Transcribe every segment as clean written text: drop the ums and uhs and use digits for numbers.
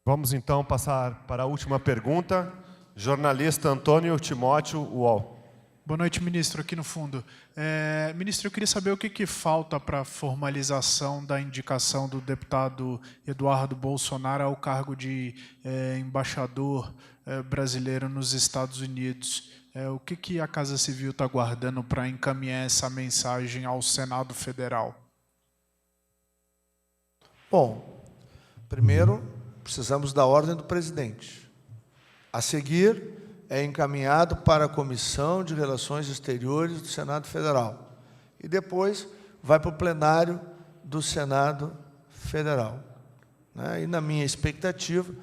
Vamos então passar para a última pergunta. Jornalista Antônio Timóteo, UOL. Boa noite, ministro, aqui no fundo. Ministro, eu queria saber o que falta para a formalização da indicação do deputado Eduardo Bolsonaro ao cargo de embaixador brasileiro nos Estados Unidos. O que a Casa Civil está aguardando para encaminhar essa mensagem ao Senado Federal? Bom, primeiro, precisamos da ordem do presidente. A seguir, é encaminhado para a Comissão de Relações Exteriores do Senado Federal. E depois vai para o plenário do Senado Federal. E na minha expectativa,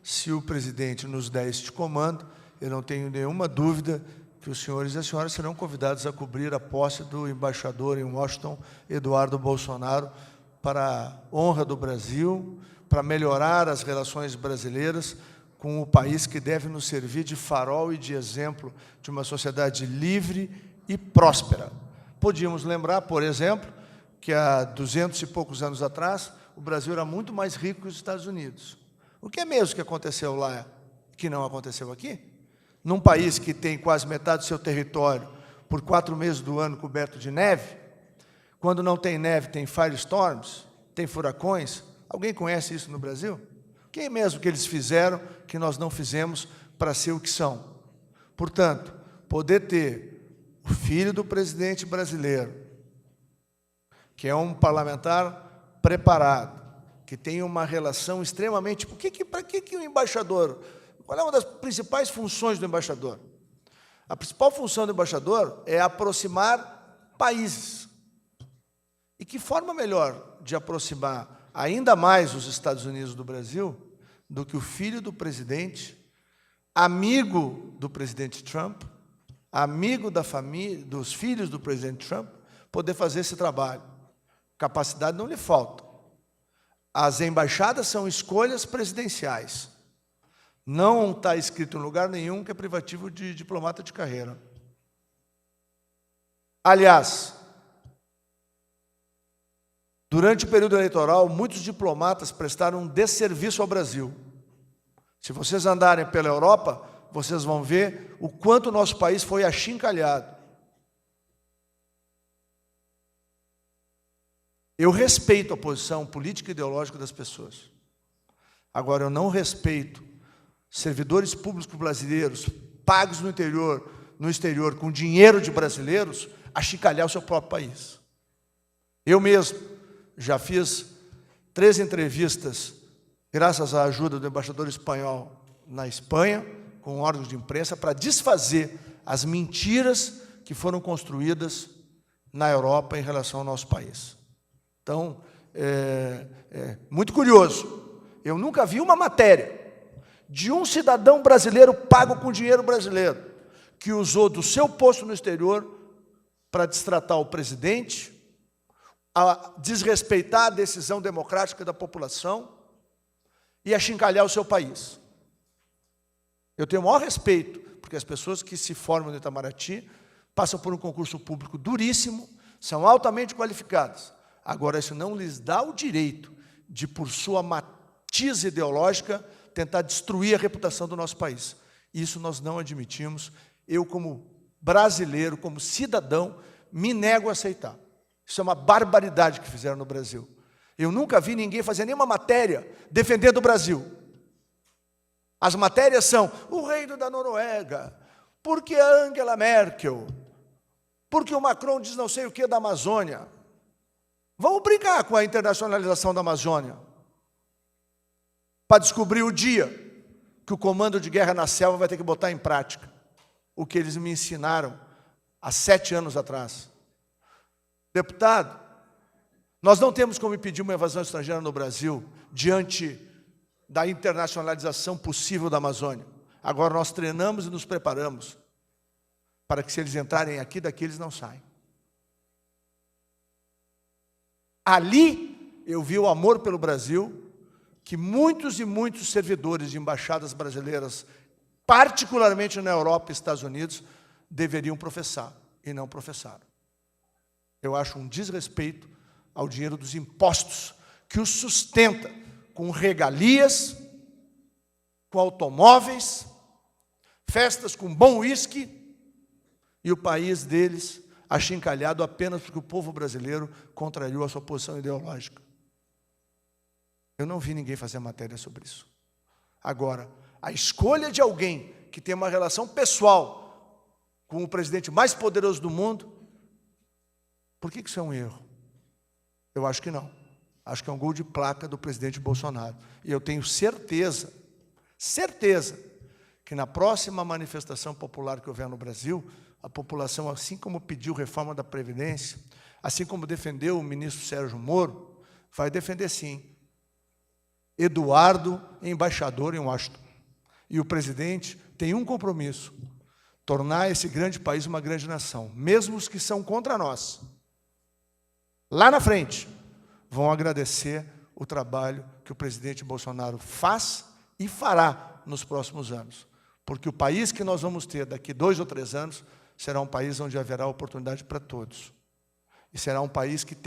se o presidente nos der este comando, eu não tenho nenhuma dúvida que os senhores e as senhoras serão convidados a cobrir a posse do embaixador em Washington, Eduardo Bolsonaro, para a honra do Brasil, para melhorar as relações brasileiras com o país que deve nos servir de farol e de exemplo de uma sociedade livre e próspera. Podíamos lembrar, por exemplo, que há 200 e poucos anos atrás, o Brasil era muito mais rico que os Estados Unidos. O que é mesmo que aconteceu lá, que não aconteceu aqui? Num país que tem quase metade do seu território por 4 meses do ano coberto de neve, quando não tem neve, tem firestorms, tem furacões. Alguém conhece isso no Brasil? O que é mesmo que eles fizeram que nós não fizemos para ser o que são? Portanto, poder ter o filho do presidente brasileiro, que é um parlamentar preparado, que tem uma relação extremamente... Para que o embaixador... Qual é uma das principais funções do embaixador? A principal função do embaixador é aproximar países. E que forma melhor de aproximar ainda mais os Estados Unidos do Brasil do que o filho do presidente, amigo do presidente Trump, amigo da família, dos filhos do presidente Trump, poder fazer esse trabalho. Capacidade não lhe falta. As embaixadas são escolhas presidenciais. Não está escrito em lugar nenhum que é privativo de diplomata de carreira. Aliás, durante o período eleitoral, muitos diplomatas prestaram um desserviço ao Brasil. Se vocês andarem pela Europa, vocês vão ver o quanto o nosso país foi achincalhado. Eu respeito a posição política e ideológica das pessoas. Agora, eu não respeito servidores públicos brasileiros pagos no exterior com dinheiro de brasileiros achincalhar o seu próprio país. Eu mesmo já fiz 3 entrevistas, graças à ajuda do embaixador espanhol na Espanha, com órgãos de imprensa, para desfazer as mentiras que foram construídas na Europa em relação ao nosso país. Então, muito curioso. Eu nunca vi uma matéria de um cidadão brasileiro pago com dinheiro brasileiro, que usou do seu posto no exterior para destratar o presidente, a desrespeitar a decisão democrática da população e achincalhar o seu país. Eu tenho o maior respeito, porque as pessoas que se formam no Itamaraty passam por um concurso público duríssimo, são altamente qualificadas. Agora, isso não lhes dá o direito de, por sua matiz ideológica, tentar destruir a reputação do nosso país. Isso nós não admitimos. Eu, como brasileiro, como cidadão, me nego a aceitar. Isso é uma barbaridade que fizeram no Brasil. Eu nunca vi ninguém fazer nenhuma matéria defendendo o Brasil. As matérias são o reino da Noruega, porque a Angela Merkel, porque o Macron diz não sei o que da Amazônia. Vamos brincar com a internacionalização da Amazônia, para descobrir o dia que o comando de guerra na selva vai ter que botar em prática o que eles me ensinaram há 7 anos atrás. Deputado, nós não temos como impedir uma invasão estrangeira no Brasil diante da internacionalização possível da Amazônia. Agora nós treinamos e nos preparamos para que, se eles entrarem aqui, daqui eles não saem. Ali eu vi o amor pelo Brasil que muitos e muitos servidores de embaixadas brasileiras, particularmente na Europa e Estados Unidos, deveriam professar, e não professaram. Eu acho um desrespeito ao dinheiro dos impostos, que os sustenta com regalias com automóveis, festas com bom uísque, e o país deles achincalhado apenas porque o povo brasileiro contrariou a sua posição ideológica. Eu não vi ninguém fazer matéria sobre isso. Agora, a escolha de alguém que tem uma relação pessoal com o presidente mais poderoso do mundo, por que isso é um erro? Eu acho que não. Acho que é um gol de placa do presidente Bolsonaro. E eu tenho certeza, que na próxima manifestação popular que houver no Brasil, a população, assim como pediu reforma da Previdência, assim como defendeu o ministro Sérgio Moro, vai defender sim Eduardo, embaixador em Washington. E o presidente tem um compromisso: tornar esse grande país uma grande nação. Mesmo os que são contra nós, lá na frente, vão agradecer o trabalho que o presidente Bolsonaro faz e fará nos próximos anos. Porque o país que nós vamos ter daqui 2 ou 3 anos será um país onde haverá oportunidade para todos. E será um país que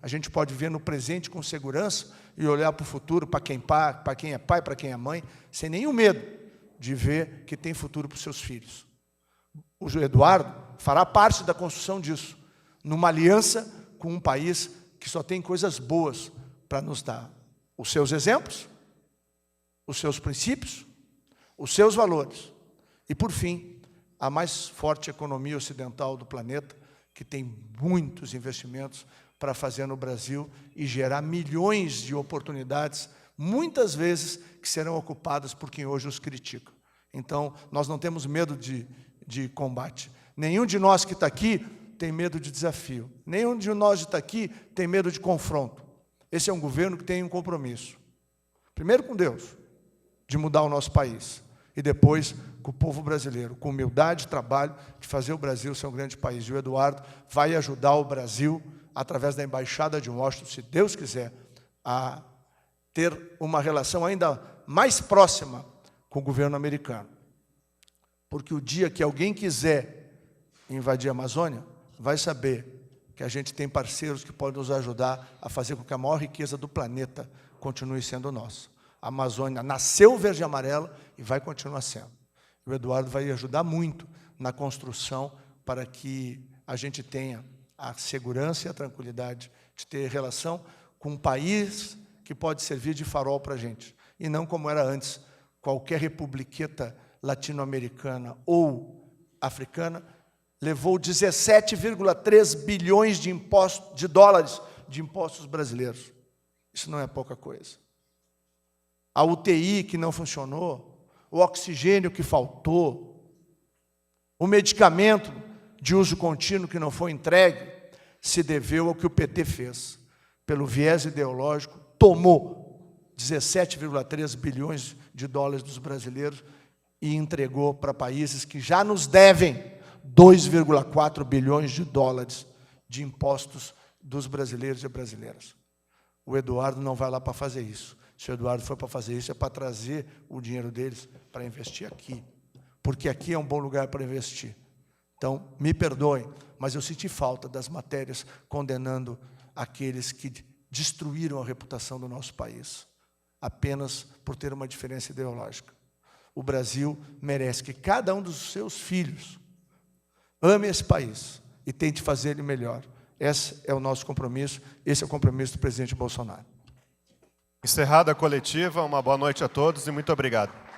a gente pode ver no presente com segurança e olhar para o futuro, para quem é pai, para quem é mãe, sem nenhum medo de ver que tem futuro para os seus filhos. O Eduardo fará parte da construção disso, numa aliança com um país que só tem coisas boas para nos dar. Os seus exemplos, os seus princípios, os seus valores. E, por fim, a mais forte economia ocidental do planeta, que tem muitos investimentos para fazer no Brasil e gerar milhões de oportunidades, muitas vezes que serão ocupadas por quem hoje os critica. Então, nós não temos medo de combate. Nenhum de nós que está aqui tem medo de desafio. Nenhum de nós que está aqui tem medo de confronto. Esse é um governo que tem um compromisso. Primeiro com Deus, de mudar o nosso país. E depois com o povo brasileiro, com humildade e trabalho, de fazer o Brasil ser um grande país. E o Eduardo vai ajudar o Brasil, através da Embaixada de Washington, se Deus quiser, a ter uma relação ainda mais próxima com o governo americano. Porque o dia que alguém quiser invadir a Amazônia, vai saber que a gente tem parceiros que podem nos ajudar a fazer com que a maior riqueza do planeta continue sendo nossa. A Amazônia nasceu verde e amarela e vai continuar sendo. O Eduardo vai ajudar muito na construção para que a gente tenha a segurança e a tranquilidade de ter relação com um país que pode servir de farol para a gente. E não como era antes, qualquer republiqueta latino-americana ou africana levou 17,3 bilhões de dólares de impostos brasileiros. Isso não é pouca coisa. A UTI que não funcionou, o oxigênio que faltou, o medicamento de uso contínuo que não foi entregue, se deveu ao que o PT fez. Pelo viés ideológico, tomou 17,3 bilhões de dólares dos brasileiros e entregou para países que já nos devem 2,4 bilhões de dólares de impostos dos brasileiros e brasileiras. O Eduardo não vai lá para fazer isso. Se o Eduardo for para fazer isso, é para trazer o dinheiro deles para investir aqui. Porque aqui é um bom lugar para investir. Então, me perdoem, mas eu senti falta das matérias condenando aqueles que destruíram a reputação do nosso país, apenas por ter uma diferença ideológica. O Brasil merece que cada um dos seus filhos ame esse país e tente fazer ele melhor. Esse é o nosso compromisso, esse é o compromisso do presidente Bolsonaro. Encerrada a coletiva, uma boa noite a todos e muito obrigado.